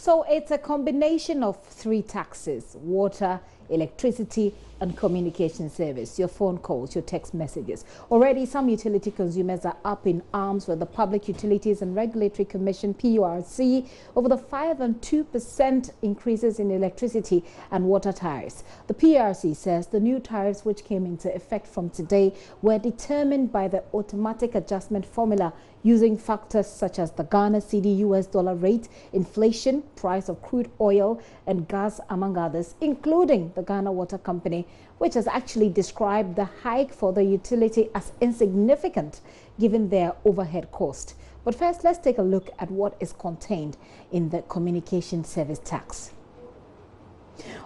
So it's a combination of three taxes: water, electricity, and communication service. Your phone calls, your text messages. Already some utility consumers are up in arms with the Public Utilities and Regulatory Commission, PURC, over the 5% and 2% increases in electricity and water tariffs. The PURC says the new tariffs, which came into effect from today, were determined by the automatic adjustment formula using factors such as the Ghana cedi US dollar rate, inflation, price of crude oil and gas, among others, including the Ghana Water Company, which has actually described the hike for the utility as insignificant given their overhead cost. But first, let's take a look at what is contained in the communication service tax.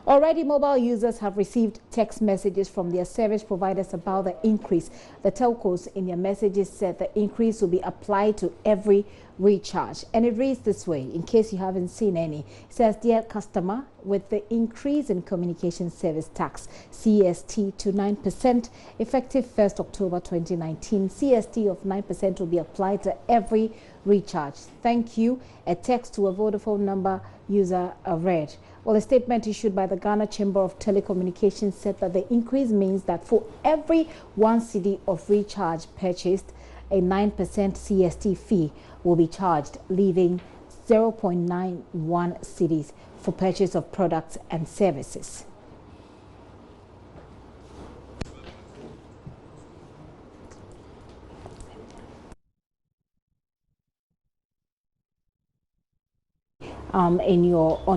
Already, mobile users have received text messages from their service providers about the increase. The telcos in their messages said the increase will be applied to every recharge. And it reads this way, in case you haven't seen any. It says, "Dear customer, with the increase in communication service tax, CST to 9%, effective 1st October 2019, CST of 9% will be applied to every recharge. Thank you." A text to a Vodafone number user read. Well, a statement issued by the Ghana Chamber of Telecommunications said that the increase means that for every 1 cedi of recharge purchased, a 9% CST fee will be charged, leaving 0.91 cedis for purchase of products and services. On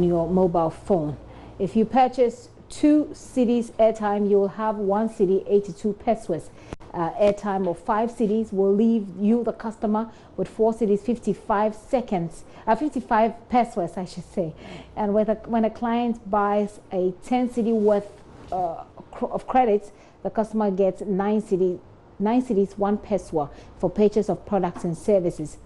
your mobile phone, if you purchase 2 cedis airtime, you will have 1 cedi 82 pesos. Airtime of 5 cedis will leave you, the customer, with 4 cedis 55 pesos, I should say. And when a client buys a 10 cedi worth of credits, the customer gets 9 cedis 1 peso for purchase of products and services.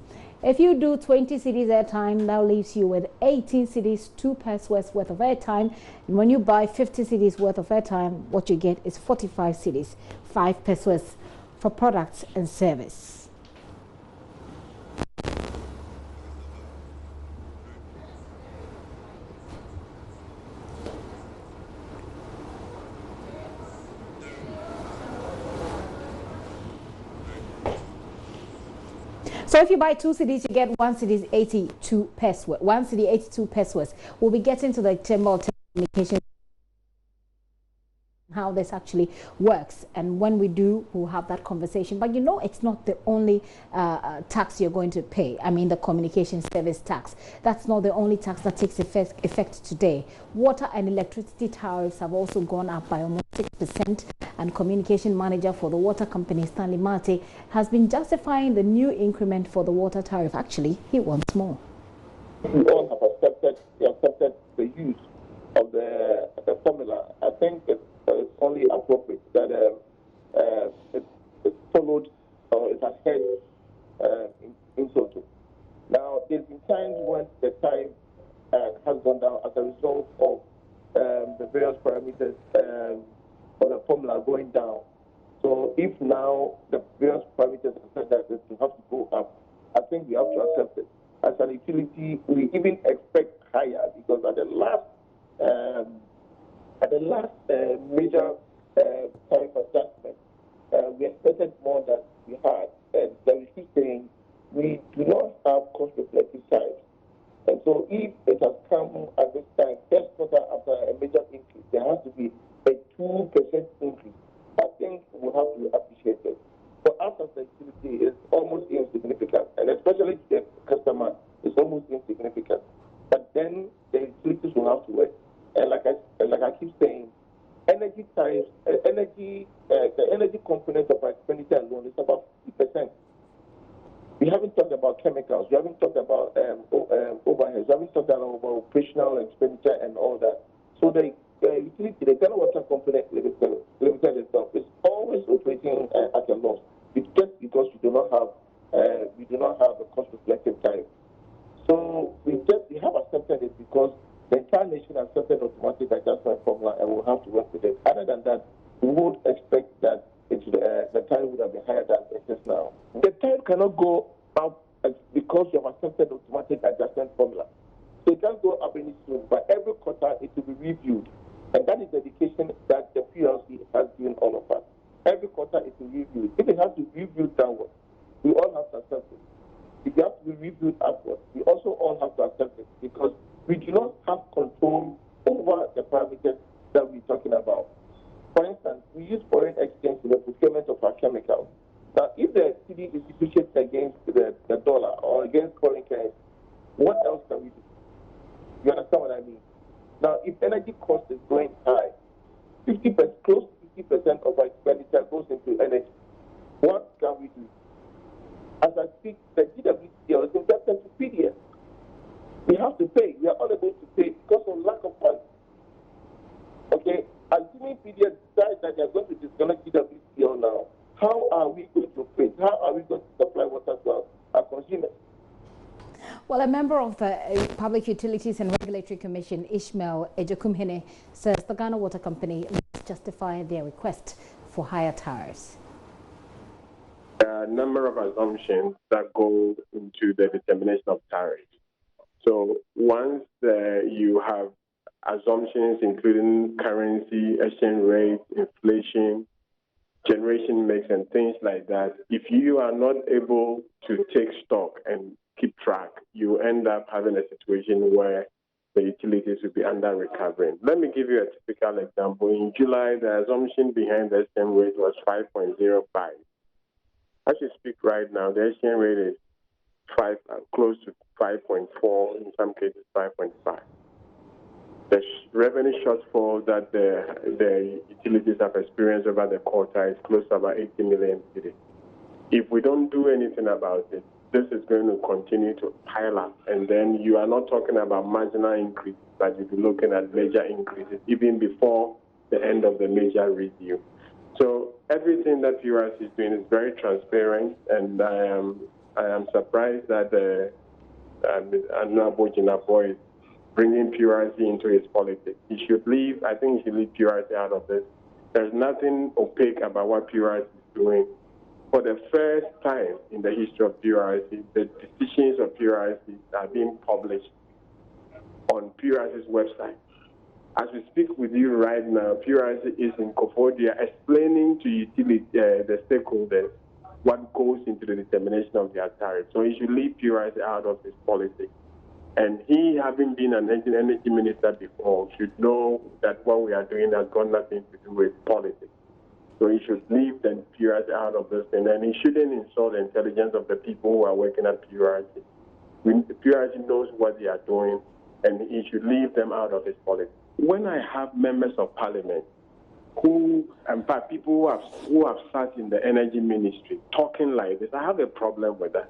If you do 20 cedis airtime, that leaves you with 18 cedis 2 pesos worth of airtime. And when you buy 50 cedis worth of airtime, what you get is 45 cedis 5 pesos for products and service. So if you buy 2 cedis, you get 1 cedi 82 pesos. 1 cedi 82 pesos. We'll be getting to the Chamber of Telecommunications, how this actually works, and when we do, we'll have that conversation. But you know, it's not the only tax you're going to pay. I mean, the communication service tax. That's not the only tax that takes effect today. Water and electricity tariffs have also gone up by almost 6%, and communication manager for the water company, Stanley Mate, has been justifying the new increment for the water tariff. Actually, he wants more. We all have accepted the use of the formula. I think it's only appropriate that it's followed or it has heard in total. Now, there's been times when the tariff has gone down as a result of the various parameters of the formula going down. So if now the various parameters have said that it will have to go up, I think we have to accept it. As an utility, we even expect higher, because at the last major tariff adjustment, we expected more than we had. And then we keep saying we do not have cost-reflective tariffs. And so if it has come at this time, first quarter after a major increase, there has to be a 2% increase. I think we have to appreciate it. For us as a utility, it's almost insignificant, and especially the customer, it's almost insignificant. But then the utilities will have to work. And like I keep saying, energy tariffs, the energy component of our expenditure alone is about 50%. We haven't talked about chemicals. We haven't talked about overheads. We haven't talked about operational expenditure and all that. So the utility, the Ghana Water Company Limited itself, is always operating at a loss. It's just because we do not have a cost-reflective tariff. So we have accepted it because the entire nation accepted automatic adjustment formula, and we'll have to work with it. Other than that, we would expect that the tariff would have been higher than it is now. The tariff cannot go up because you have accepted automatic adjustment formula. So it can't go not up any soon, but every quarter it will be reviewed. And that is the dedication that the PLC has given all of us. Every quarter it will be reviewed. If it has to be reviewed downward, we all have to accept it. If it has to be reviewed upward, we also all have to accept it, because we do not have control over the parameters that we're talking about. For instance, we use foreign exchange in the procurement of our chemicals. Now, if the city is depreciated against the dollar or against foreign currency, what else can we do? You understand what I mean? Now, if energy cost is going high, 50%, close to 50% of our expenditure goes into energy. What can we do? As I speak, the GWCL is indebted to PDS. We have to pay. We are unable to pay because of lack of funds. Okay? Assuming PDS decides that they are going to disconnect GWCL now, how are we going to operate? How are we going to supply water to our consumers? Well, a member of the Public Utilities and Regulatory Commission, Ishmael Ejokumhene, says the Ghana Water Company must justify their request for higher tariffs. There are a number of assumptions that go into the determination of tariffs. So once you have assumptions including currency, exchange rate, inflation, generation mix, and things like that, if you are not able to take stock and keep track, you end up having a situation where the utilities will be under recovering. Let me give you a typical example. In July, the assumption behind the exchange rate was 5.05. As you speak right now, the exchange rate is close to 5.4, in some cases 5.5. The revenue shortfall that the utilities have experienced over the quarter is close to about 80 million today. If we don't do anything about it, this is going to continue to pile up, and then you are not talking about marginal increases, but you'll be looking at major increases even before the end of the major review. So everything that PRC is doing is very transparent, and I am surprised that Jinapor is bringing PRC into his politics. He should leave. I think he should leave PRC out of this. There's nothing opaque about what PRC is doing. For the first time in the history of PRC, the decisions of PRC are being published on PRC's website. As we speak with you right now, PRC is in Kofodia explaining to the stakeholders what goes into the determination of their tariff. So he should leave PRC out of his politics. And he, having been an energy minister before, should know that what we are doing has got nothing to do with politics. So he should leave the PRC out of this thing, and he shouldn't insult the intelligence of the people who are working at PRC. The PRC knows what they are doing, and he should leave them out of his politics. When I have members of parliament who, in fact, people who have sat in the energy ministry talking like this, I have a problem with that.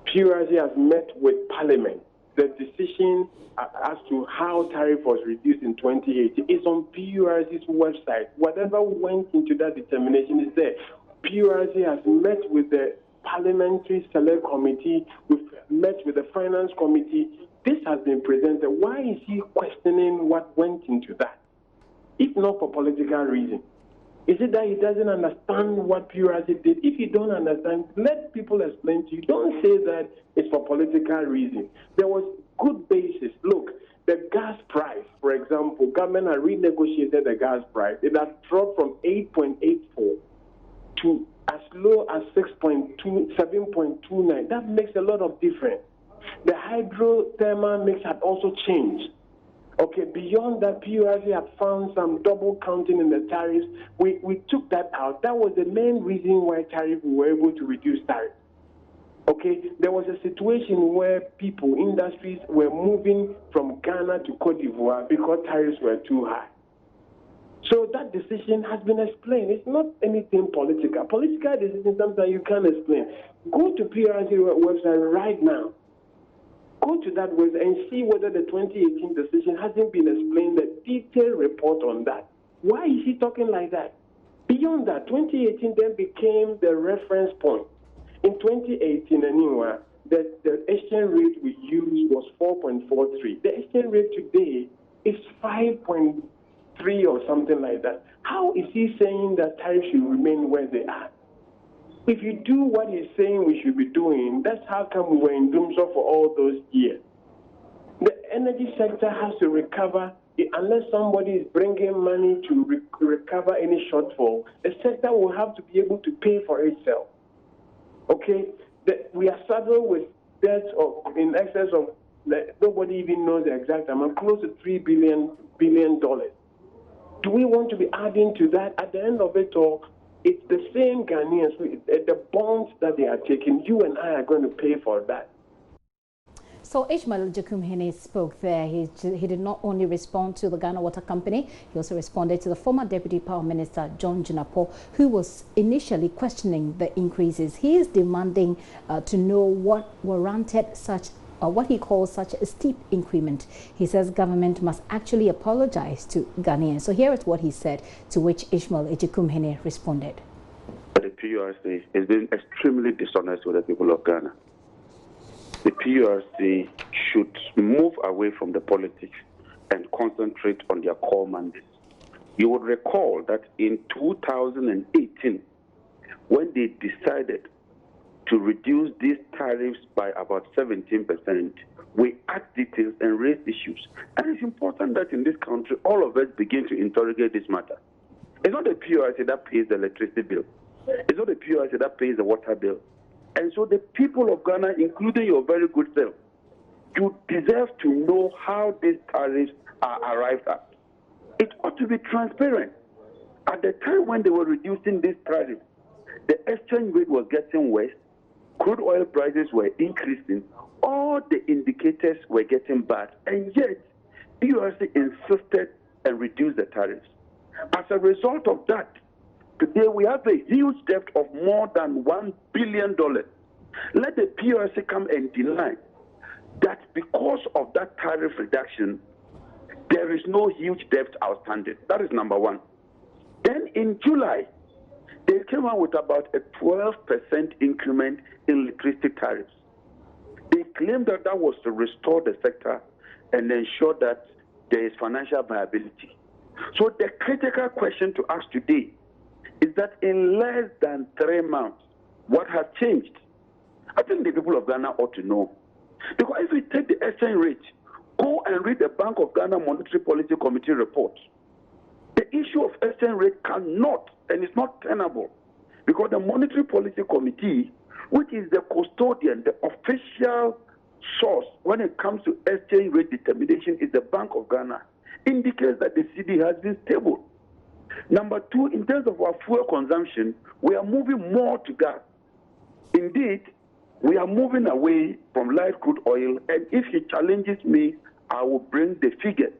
PRC has met with parliament. The decision as to how tariff was reduced in 2018 is on PRC's website. Whatever went into that determination is there. PRC has met with the Parliamentary Select Committee, we've met with the Finance Committee. This has been presented. Why is he questioning what went into that, if not for political reasons? Is it that he doesn't understand what PRC did? If you don't understand, let people explain to you. Don't say that it's for political reasons. There was good basis. Look, the gas price, for example, government had renegotiated the gas price. It had dropped from 8.84 to as low as 7.29. That makes a lot of difference. The hydrothermal mix had also changed. Okay, beyond that, PRC had found some double counting in the tariffs. We took that out. That was the main reason why we were able to reduce tariffs. Okay, there was a situation where industries were moving from Ghana to Cote d'Ivoire because tariffs were too high. So that decision has been explained. It's not anything political. Political decisions, sometimes you can't explain. Go to PRC website right now. Go to that website and see whether the 2018 decision hasn't been explained, the detailed report on that. Why is he talking like that? Beyond that, 2018 then became the reference point. In 2018, anyway, the exchange rate we used was 4.43. The exchange rate today is 5.3 or something like that. How is he saying that tariffs should remain where they are? If you do what he's saying we should be doing, that's how come we were in doomsday for all those years. The energy sector has to recover. Unless somebody is bringing money to recover any shortfall, the sector will have to be able to pay for itself. Okay? We are struggling with debts in excess of, nobody even knows the exact amount, close to $3 billion. Do we want to be adding to that? At the end of it all, it's the same Ghanaians, the bonds that they are taking, you and I are going to pay for that. So Ishmael Ejikumhene spoke there. He did not only respond to the Ghana Water Company, he also responded to the former Deputy Power Minister, John Jinapor, who was initially questioning the increases. He is demanding to know what warranted such what he calls such a steep increment. He says government must actually apologize to Ghanaians. So here is what he said, to which Ishmael Ejikumhene responded. The PURC has been extremely dishonest with the people of Ghana. The PURC should move away from the politics and concentrate on their core mandate. You would recall that in 2018, when they decided to reduce these tariffs by about 17%, we asked details and raised issues. And it's important that in this country, all of us begin to interrogate this matter. It's not the PURC that pays the electricity bill. It's not the PURC that pays the water bill. And so the people of Ghana, including your very good self, you deserve to know how these tariffs are arrived at. It ought to be transparent. At the time when they were reducing these tariffs, the exchange rate was getting worse, crude oil prices were increasing, all the indicators were getting bad, and yet PURC insisted and reduced the tariffs. As a result of that, today we have a huge debt of more than $1 billion. Let the PURC come and deny that because of that tariff reduction, there is no huge debt outstanding. That is number one. Then in July, they came out with about a 12% increment in electricity tariffs. They claimed that that was to restore the sector and ensure that there is financial viability. So the critical question to ask today is that in less than 3 months, what has changed? I think the people of Ghana ought to know. Because if we take the exchange rate, go and read the Bank of Ghana Monetary Policy Committee report. The issue of exchange rate cannot, and it's not tenable, because the Monetary Policy Committee, which is the custodian, the official source when it comes to exchange rate determination, is the Bank of Ghana, indicates that the CD has been stable. Number two, in terms of our fuel consumption, we are moving more to gas. Indeed, we are moving away from light crude oil, and if he challenges me, I will bring the figure.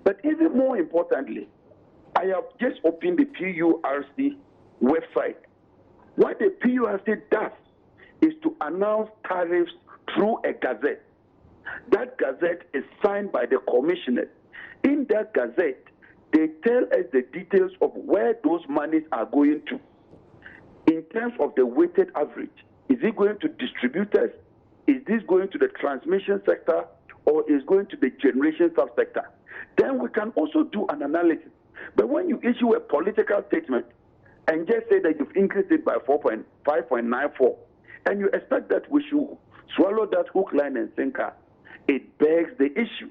But even more importantly, I have just opened the PURC website. What the PURC does is to announce tariffs through a gazette. That gazette is signed by the commissioner. In that gazette, they tell us the details of where those monies are going to. In terms of the weighted average, is it going to distributors? Is this going to the transmission sector, or is going to the generation subsector? Then we can also do an analysis. But when you issue a political statement and just say that you've increased it by 5.94, and you expect that we should swallow that hook, line, and sinker, it begs the issue.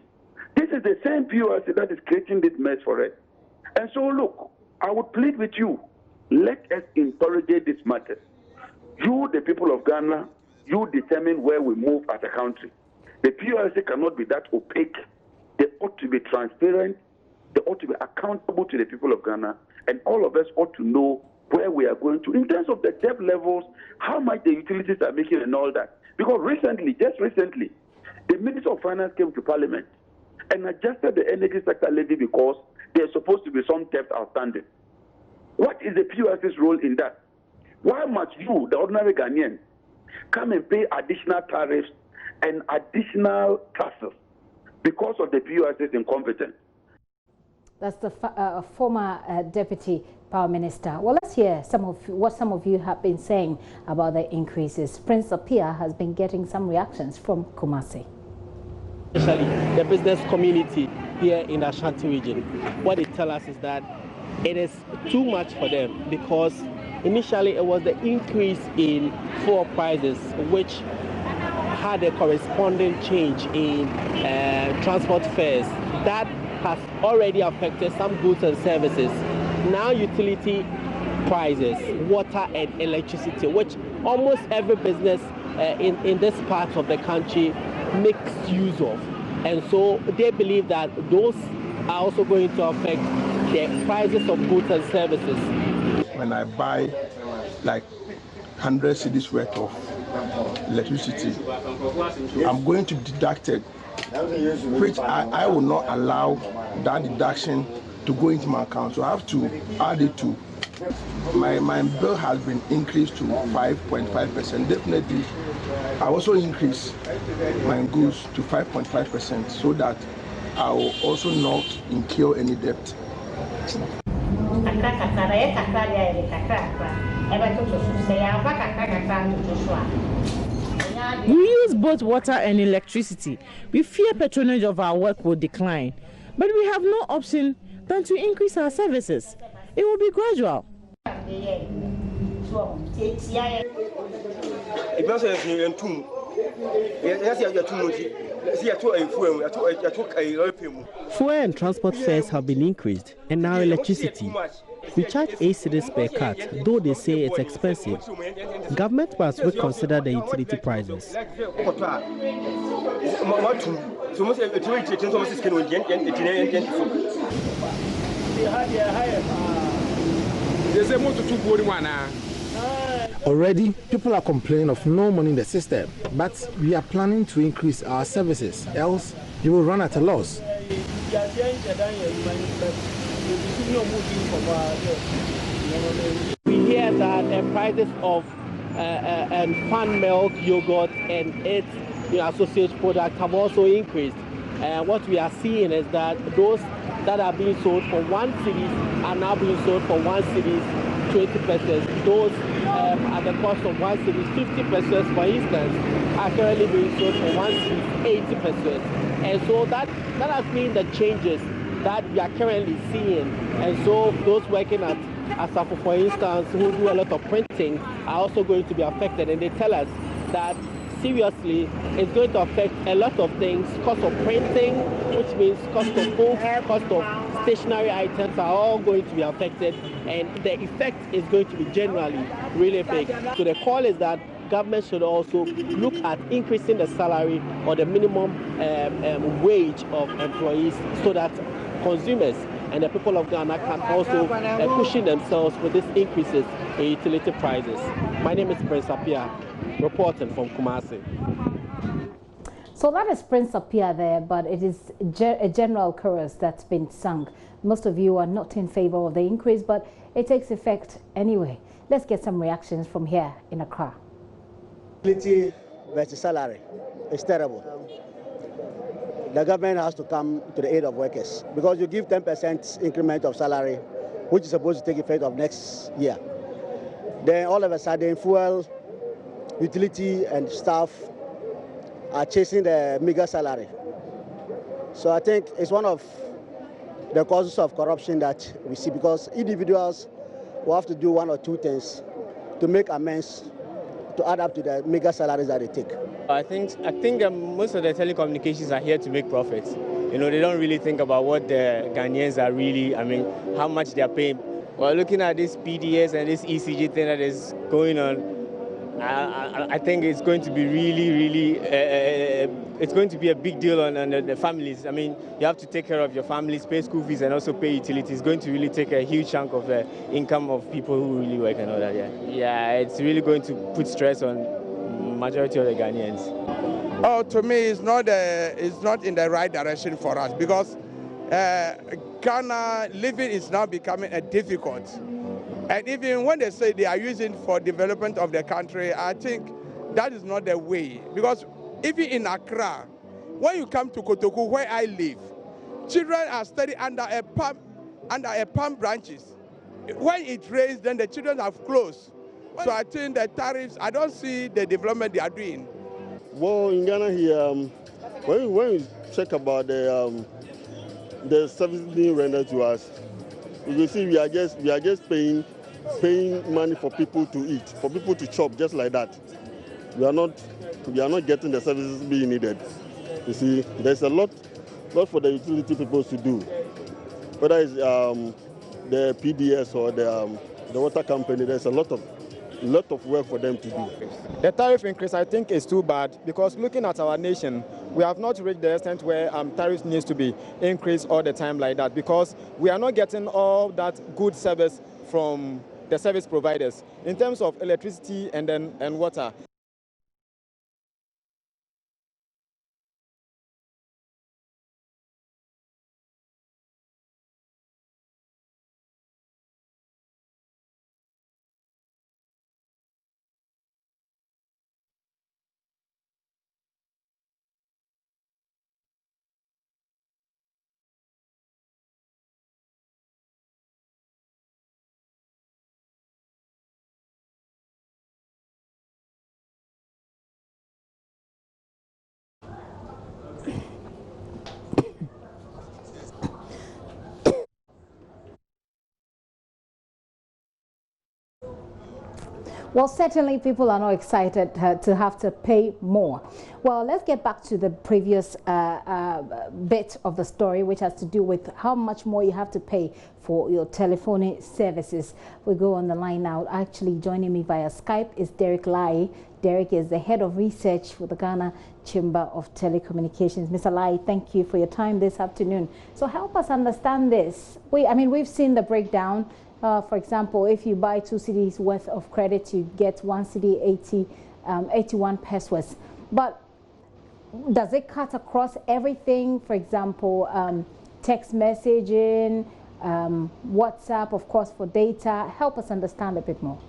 This is the same PURC that is creating this mess for us. And so, look, I would plead with you, let us interrogate this matter. You, the people of Ghana, you determine where we move as a country. The PURC cannot be that opaque. They ought to be transparent. They ought to be accountable to the people of Ghana. And all of us ought to know where we are going to. In terms of the debt levels, how much the utilities are making and all that. Because recently, just recently, the Minister of Finance came to Parliament and adjusted the energy sector levy because there's supposed to be some debt outstanding. What is the PURC's role in that? Why must you, the ordinary Ghanaian, come and pay additional tariffs and additional taxes because of the PURC's incompetence? That's the former Deputy Power Minister. Well, let's hear what some of you have been saying about the increases. Prince Apia has been getting some reactions from Kumasi. Especially the business community here in the Ashanti region. What they tell us is that it is too much for them because initially it was the increase in fuel prices which had a corresponding change in transport fares. That has already affected some goods and services. Now utility prices, water and electricity, which almost every business in this part of the country makes use of. And so they believe that those are also going to affect the prices of goods and services. When I buy like 100 cedis worth of electricity, I'm going to be deducted, which I will not allow that deduction to go into my account. So I have to add it to my bill has been increased to 5.5%. Definitely, I also increase my goods to 5.5% so that I will also not incur any debt. We use both water and electricity. We fear patronage of our work will decline, but we have no option than to increase our services. It will be gradual. Fuel and transport fares have been increased, and now electricity. We charge 8 cedis per cut, though they say it's expensive. Government must reconsider the utility prices. Already, people are complaining of no money in the system, but we are planning to increase our services, else you will run at a loss. We hear that the prices of fan milk, yogurt, and its associated products have also increased. What we are seeing is that those that are being sold for 1 cedi are now being sold for 1 cedi 20 pesos. Those at the cost of 1 cedi 50 pesos, for instance, are currently being sold for 1 cedi 80 pesos. And so that has been the changes that we are currently seeing. And so those working at Asafo, for instance, who do a lot of printing, are also going to be affected. And they tell us that seriously, it's going to affect a lot of things. Cost of printing, which means cost of books, cost of stationery items are all going to be affected. And the effect is going to be generally really big. So the call is that government should also look at increasing the salary or the minimum wage of employees so that consumers and the people of Ghana can also pushing themselves with these increases in utility prices. My name is Prince Apia, reporting from Kumasi. So that is Prince Apia there, but it is a general chorus that's been sung. Most of you are not in favor of the increase, but it takes effect anyway. Let's get some reactions from here in Accra. Utility versus salary is terrible. The government has to come to the aid of workers because you give 10% increment of salary, which is supposed to take effect of next year. Then all of a sudden, fuel, utility, and staff are chasing the meager salary. So I think it's one of the causes of corruption that we see because individuals will have to do one or two things to make amends to add up to the mega salaries that they take. I think most of the telecommunications are here to make profits. You know, they don't really think about what the Ghanaians are really, how much they are paying. Well, looking at this PDS and this ECG thing that is going on, I think it's going to be really, it's going to be a big deal on the families. I mean, you have to take care of your families, pay school fees, and also pay utilities. It's going to really take a huge chunk of the income of people who really work and all that. Yeah, it's really going to put stress on majority of the Ghanaians. Oh, to me, it's not in the right direction for us because Ghana living is now becoming difficult. And even when they say they are using for development of the country, I think that is not the way. Because even in Accra, when you come to Kotoku, where I live, children are studying under a palm branches. When it rains, then the children have closed. So I think the tariffs, I don't see the development they are doing. Well, in Ghana here, when we check about the services being rendered to us, you can see we are just paying money for people to eat, for people to chop, just like that. we are not getting the services being needed. You see, there's a lot for the utility people to do, whether it's the PDS or the water company. There's a lot of work for them to do. The tariff increase, I think, is too bad, because looking at our nation, we have not reached the extent where tariffs needs to be increased all the time like that, because we are not getting all that good service from the service providers in terms of electricity and water. Well, certainly people are not excited to have to pay more. Well, let's get back to the previous bit of the story, which has to do with how much more you have to pay for your telephony services. We go on the line now. Actually, joining me via Skype is Derek Lai. Derek is the head of research for the Ghana Chamber of Telecommunications. Mr. Lai, thank you for your time this afternoon. So help us understand this. We've seen the breakdown. For example, if you buy 2 cedis worth of credit, you get 1 cedi 81 pesos. But does it cut across everything? For example, text messaging, WhatsApp, of course, for data. Help us understand a bit more.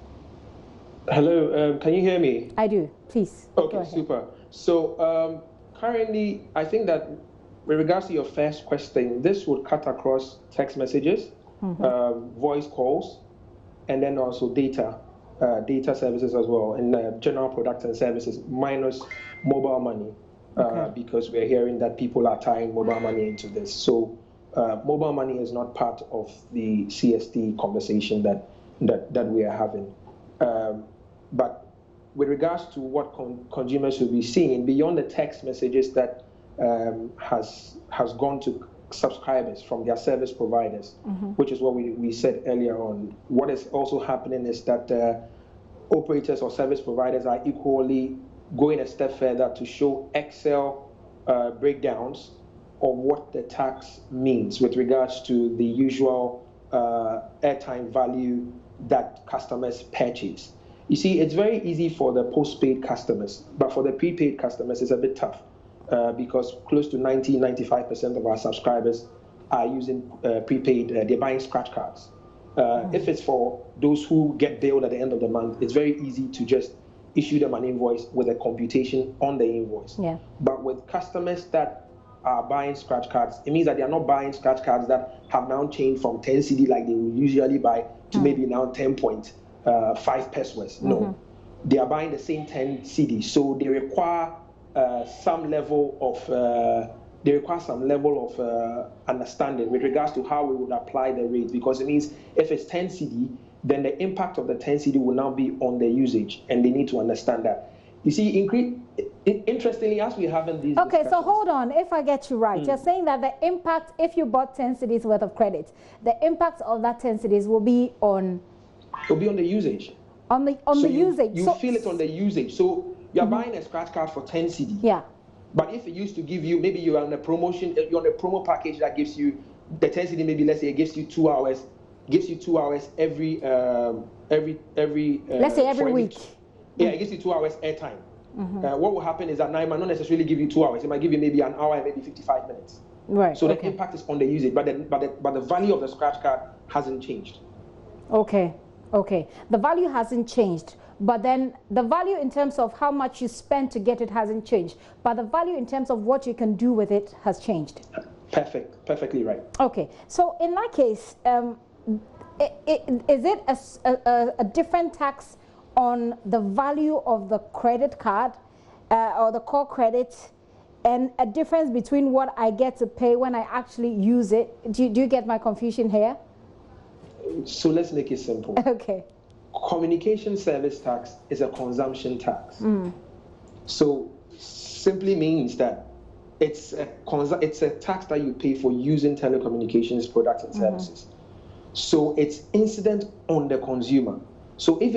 Hello, can you hear me? I do. Please. Okay, super. So currently, I think that with regards to your first question, this would cut across text messages, voice calls, and then also data services as well, and general products and services minus mobile money, because we're hearing that people are tying mobile money into this. So mobile money is not part of the CST conversation that we are having. But with regards to what consumers will be seeing beyond the text messages that has gone to subscribers from their service providers, which is what we said earlier on. What is also happening is that operators or service providers are equally going a step further to show Excel breakdowns of what the tax means with regards to the usual airtime value that customers purchase. You see, it's very easy for the postpaid customers, but for the prepaid customers, it's a bit tough. Because close to 95% of our subscribers are using prepaid, they're buying scratch cards. If it's for those who get billed at the end of the month, it's very easy to just issue them an invoice with a computation on the invoice. Yeah. But with customers that are buying scratch cards, it means that they are not buying scratch cards that have now changed from 10 cedi like they would usually buy to maybe now 10.5 pesos. No, they are buying the same 10 cedi, so they require some level of understanding with regards to how we would apply the rate, because it means if it's 10 cedi, then the impact of the 10 cedi will now be on the usage, and they need to understand that. You see, interestingly, as we have in these so hold on, if I get you right, you're saying that the impact, if you bought 10 cedis worth of credit, the impact of that 10 cedis will be on... It'll be on the usage. On the usage. You feel it on the usage. So you're buying a scratch card for 10 cedi. Yeah. But if it used to give you, maybe you're on a promotion, you're on a promo package that gives you the 10 cedi, maybe let's say it gives you 2 hours, every let's say every week. Yeah, it gives you 2 hours airtime. What will happen is that now it might not necessarily give you 2 hours. It might give you maybe an hour and maybe 55 minutes. Right. So the impact is on the usage, but the value of the scratch card hasn't changed. Okay. The value hasn't changed, but then the value in terms of how much you spend to get it hasn't changed, but the value in terms of what you can do with it has changed. Perfectly right. Okay. So in that case, is it a different tax on the value of the credit card or the core credit, and a difference between what I get to pay when I actually use it? Do you get my confusion here? So let's make it simple. Okay. Communication service tax is a consumption tax. So simply means that it's a tax that you pay for using telecommunications products and services. So it's incident on the consumer. So if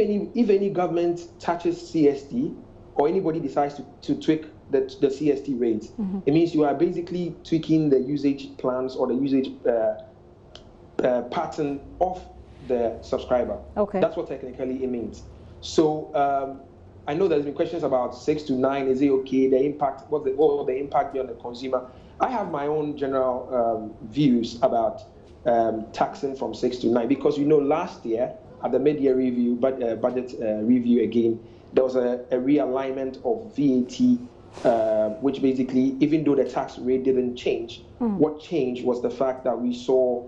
any government touches CST or anybody decides to tweak the CST rates, it means you are basically tweaking the usage plans or the usage pattern of the subscriber. Okay. That's what technically it means. So I know there's been questions about 6 to 9. Is it okay? The impact, what will the impact be on the consumer? I have my own general views about taxing from 6 to 9 because last year at the mid-year review, budget review again, there was a realignment of VAT, which basically, even though the tax rate didn't change, what changed was the fact that we saw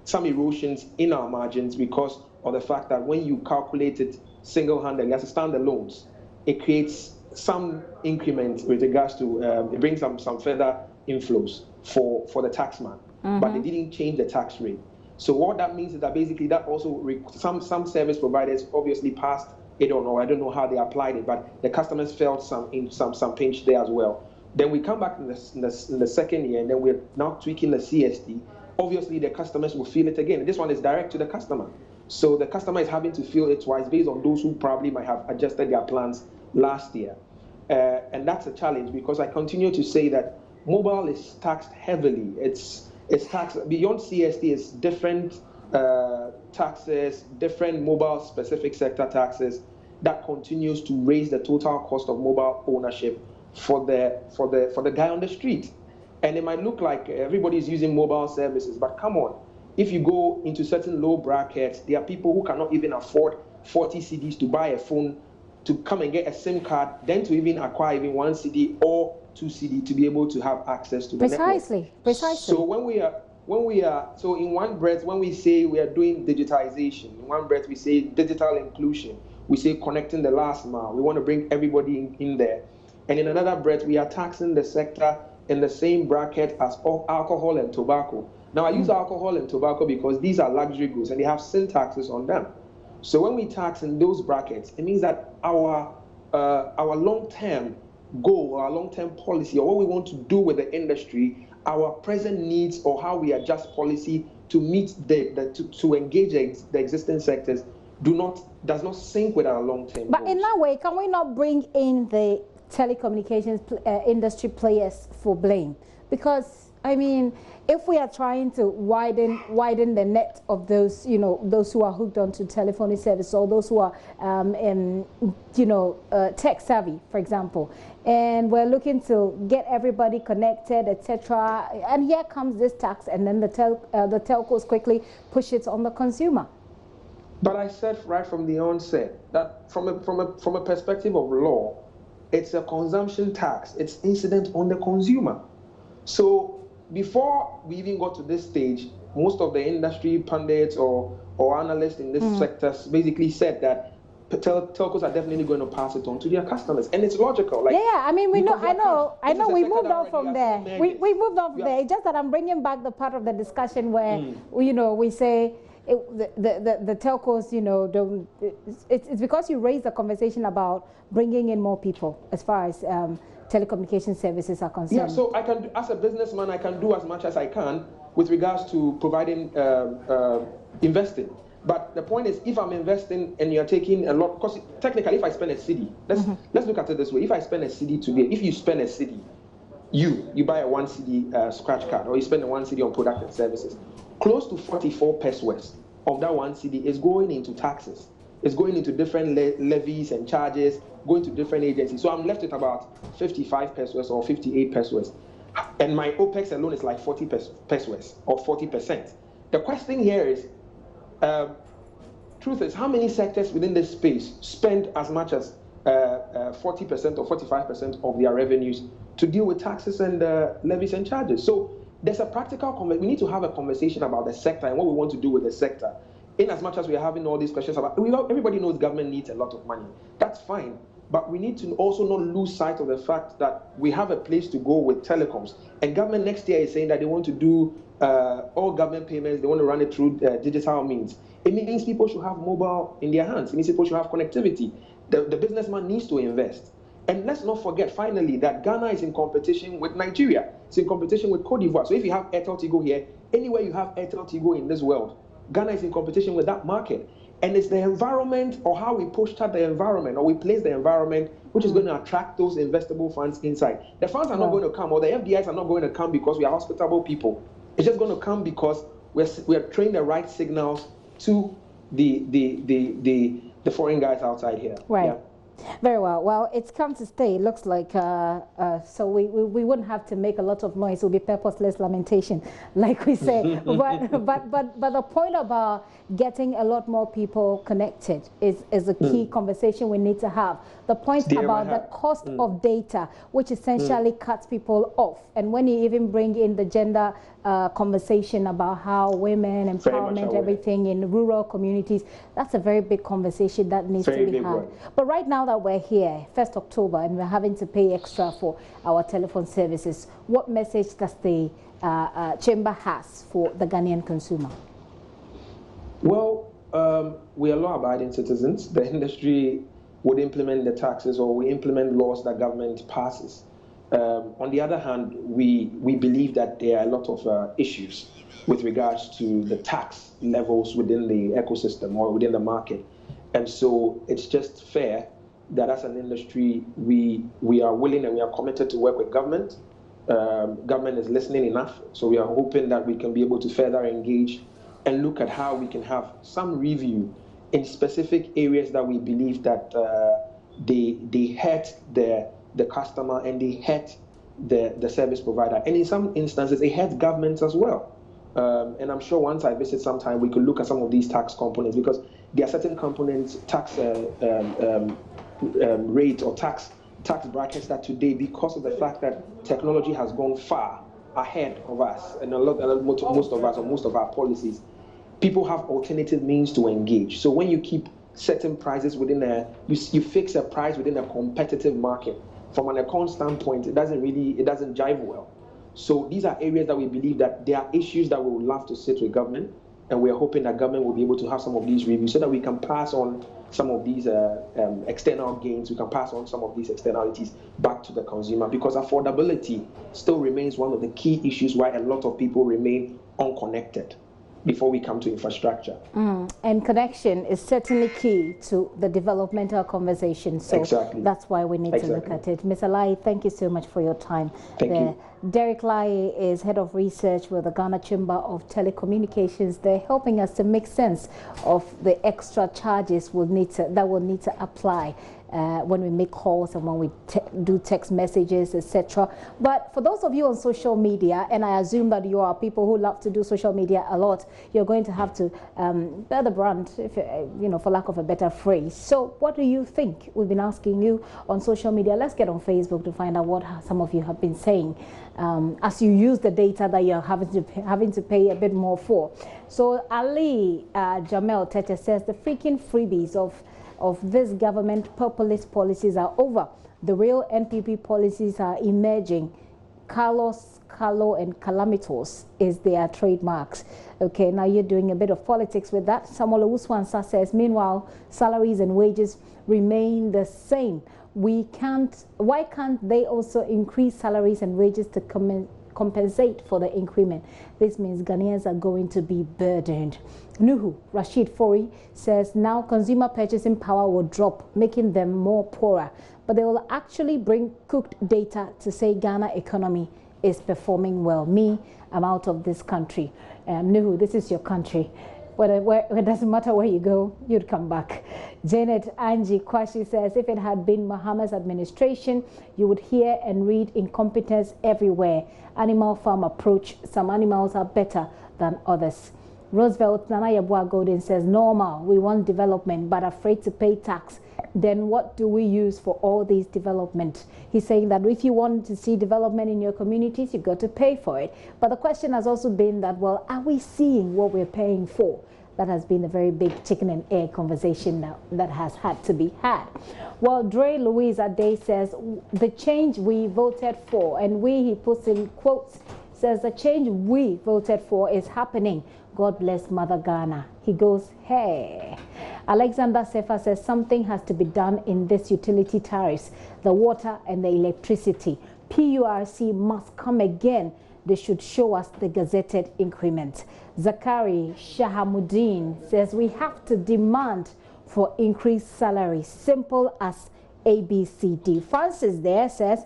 some erosions in our margins because of the fact that when you calculate it single-handedly as a standalones, it creates some increment with regards to it brings some further inflows for the taxman, but they didn't change the tax rate. So what that means is that basically that also some service providers obviously passed it on, or I don't know how they applied it, but the customers felt some pinch there as well. Then we come back in the second year, and then we're now tweaking the CST. Obviously, the customers will feel it again. This one is direct to the customer. So the customer is having to feel it twice based on those who probably might have adjusted their plans last year. And that's a challenge because I continue to say that mobile is taxed heavily. It's taxed beyond CST. It's different taxes, different mobile specific sector taxes that continues to raise the total cost of mobile ownership for the guy on the street. And it might look like everybody's using mobile services, but come on, if you go into certain low brackets, there are people who cannot even afford 40 CDs to buy a phone, to come and get a SIM card, then to even acquire even 1 CD or 2 CD to be able to have access to the network. Precisely. So so in one breath, when we say we are doing digitization, in one breath we say digital inclusion, we say connecting the last mile. We want to bring everybody in there. And in another breath, we are taxing the sector in the same bracket as alcohol and tobacco. Now, I use alcohol and tobacco because these are luxury goods and they have sin taxes on them. So when we tax in those brackets, it means that our long-term goal, our long-term policy, or what we want to do with the industry, our present needs, or how we adjust policy to meet to engage the existing sectors, does not sync with our long-term But goals. in that way, can we not bring in the telecommunications industry players for blame? Because I mean, if we are trying to widen the net of those, those who are hooked onto telephony service, or those who are tech savvy, for example, and we're looking to get everybody connected, etc., and here comes this tax, and then the telcos quickly push it on the consumer. But I said right from the onset that from a perspective of law, it's a consumption tax. It's incident on the consumer. So before we even got to this stage, most of the industry pundits or analysts in this sector basically said that telcos are definitely going to pass it on to their customers, and it's logical. Like, yeah, I mean, I know. We moved on from there. We moved on from there. It's just that I'm bringing back the part of the discussion where we say. The telcos, don't. It's because you raised the conversation about bringing in more people as far as telecommunication services are concerned. Yeah, so I can, as a businessman, I can do as much as I can with regards to providing investing. But the point is, if I'm investing and you're taking a lot, because technically, if I spend a cedi, let's look at it this way: if I spend a cedi today, if you spend a cedi, you buy a 1 cedi scratch card, or you spend a 1 cedi on product and services. Close to 44 pesos of that 1 cedi is going into taxes. It's going into different levies and charges, going to different agencies. So I'm left with about 55 pesos or 58 pesos. And my OPEX alone is like 40 pesos or 40%. The question here is, truth is, how many sectors within this space spend as much as 40% or 45% of their revenues to deal with taxes and levies and charges? So there's a practical we need to have a conversation about the sector and what we want to do with the sector. In as much as we are having all these questions about, everybody knows government needs a lot of money. That's fine. But we need to also not lose sight of the fact that we have a place to go with telecoms. And government next year is saying that they want to do all government payments, they want to run it through digital means. It means people should have mobile in their hands. It means people should have connectivity. The businessman needs to invest. And let's not forget, finally, that Ghana is in competition with Nigeria. It's in competition with Cote d'Ivoire. So if you have Airtel Tigo here, anywhere you have Airtel Tigo in this world, Ghana is in competition with that market. And it's the environment, or how we push out the environment, or we place the environment, which is going to attract those investable funds inside. The funds are not going to come, or the FDIs are not going to come because we are hospitable people. It's just going to come because we are training the right signals to the foreign guys outside here. Right. Yeah. Very well. Well, it's come to stay. It looks like so we wouldn't have to make a lot of noise. It will be purposeless lamentation, like we say. but the point about getting a lot more people connected is a key conversation we need to have. The point about the cost of data, which essentially cuts people off, and when you even bring in the gender conversation about how women empowerment, everything in rural communities, that's a very big conversation that needs to be had. But right now that we're here, 1st October, and we're having to pay extra for our telephone services, what message does the chamber has for the Ghanaian consumer? Well, we are law-abiding citizens. The industry would implement the taxes, or we implement laws that government passes. On the other hand, we believe that there are a lot of issues with regards to the tax levels within the ecosystem or within the market. And so it's just fair that as an industry, we are willing and we are committed to work with government. Government is listening enough, so we are hoping that we can be able to further engage and look at how we can have some review in specific areas that we believe that they hurt the customer and they hurt the service provider. And in some instances, it hurts governments as well. And I'm sure once I visit sometime, we could look at some of these tax components, because there are certain components, tax rate or tax brackets that today, because of the fact that technology has gone far ahead of us, and most of us, or most of our policies, people have alternative means to engage. So when you keep certain prices within you fix a price within a competitive market, from an account standpoint, it doesn't jive well. So these are areas that we believe that there are issues that we would love to sit with government, and we are hoping that government will be able to have some of these reviews so that we can pass on some of these external gains, we can pass on some of these externalities back to the consumer, because affordability still remains one of the key issues why a lot of people remain unconnected before we come to infrastructure. And connection is certainly key to the developmental conversation. So that's why we need to look at it. Ms. Lai, thank you so much for your time. Thank you. Derek Lai is Head of Research with the Ghana Chamber of Telecommunications. They're helping us to make sense of the extra charges that will need to apply when we make calls and when we do text messages, etc. But for those of you on social media, and I assume that you are people who love to do social media a lot, you're going to have to bear the brunt, if, for lack of a better phrase. So what do you think? We've been asking you on social media. Let's get on Facebook to find out what some of you have been saying as you use the data that you're having to pay a bit more for. So Ali Jamel Tete says the freaking freebies of this government populist policies are over. The real NPP policies are emerging. Carlos, Carlo, and Calamitos is their trademarks. Okay, now you're doing a bit of politics with that. Samuel Owusu-Ansah says, meanwhile, salaries and wages remain the same. Why can't they also increase salaries and wages to compensate for the increment? This means Ghanaians are going to be burdened. Nuhu Rashid Fori says now consumer purchasing power will drop, making them more poorer. But they will actually bring cooked data to say Ghana economy is performing well. I'm out of this country. Nuhu, this is your country. It doesn't matter where you go, you'd come back. Janet Angie Kwashi says, if it had been Mahama's administration, you would hear and read incompetence everywhere. Animal farm approach, some animals are better than others. Roosevelt Nanayabua Golden says, normal, we want development, but afraid to pay tax. Then what do we use for all these development? He's saying that if you want to see development in your communities, you've got to pay for it. But the question has also been that, well, are we seeing what we're paying for? That has been a very big chicken and egg conversation now that has had to be had. Well, Dre Louise Ade says, the change we voted for, and we, he puts in quotes, says the change we voted for is happening. God bless Mother Ghana. He goes, hey. Alexander Sefa says something has to be done in this utility tariffs, the water and the electricity. PURC must come again. They should show us the gazetted increment. Zakari Shahamuddin says we have to demand for increased salary, simple as ABCD. Francis there says,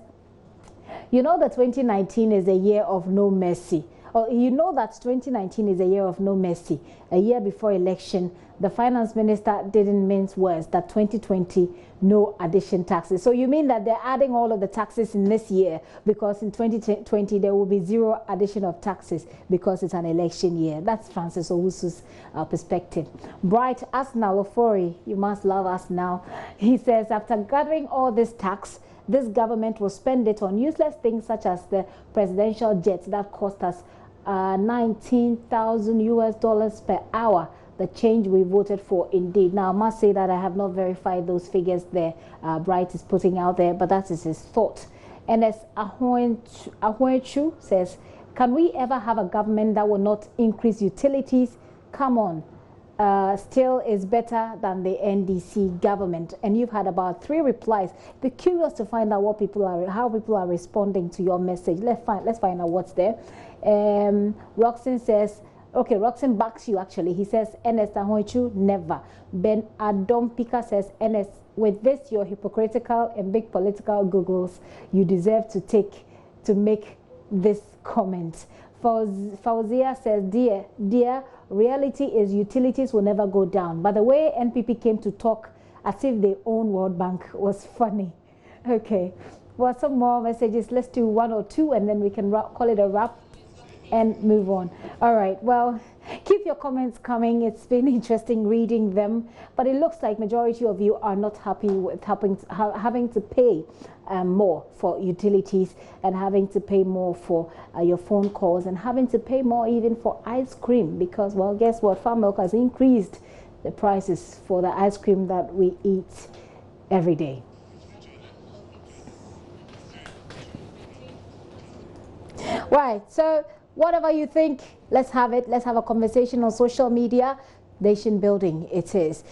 you know that 2019 is a year of no mercy. Or you know that 2019 is a year of no mercy. A year before election, the finance minister didn't mince words that 2020, no addition taxes. So you mean that they're adding all of the taxes in this year because in 2020 there will be zero addition of taxes because it's an election year. That's Francis Owusu's perspective. Bright Asna Lofori, you must love us now. He says after gathering all this tax, this government will spend it on useless things such as the presidential jets that cost us $19,000 per hour. The change we voted for indeed. Now I must say that I have not verified those figures there. Bright is putting out there, but that is his thought. And as Ahoechu says, can we ever have a government that will not increase utilities? Come on. Still is better than the NDC government. And you've had about 3 replies. Be curious to find out what how people are responding to your message. Let's find out what's there. Roxanne says, okay, Roxanne backs you actually. He says, NS Tahoichu, never. Ben Adompika says, NS, with this your hypocritical and big political googles, you deserve to make this comment. Fauzia says, dear, reality is utilities will never go down. But the way NPP came to talk as if they own World Bank was funny. Okay, well, some more messages. Let's do 1 or 2 and then we can call it a wrap and move on. All right, well, keep your comments coming. It's been interesting reading them, but it looks like majority of you are not happy with having to pay more for utilities and having to pay more for your phone calls and having to pay more even for ice cream because, well, guess what? Farm Milk has increased the prices for the ice cream that we eat every day. Right, so whatever you think, let's have it. Let's have a conversation on social media. Nation building it is.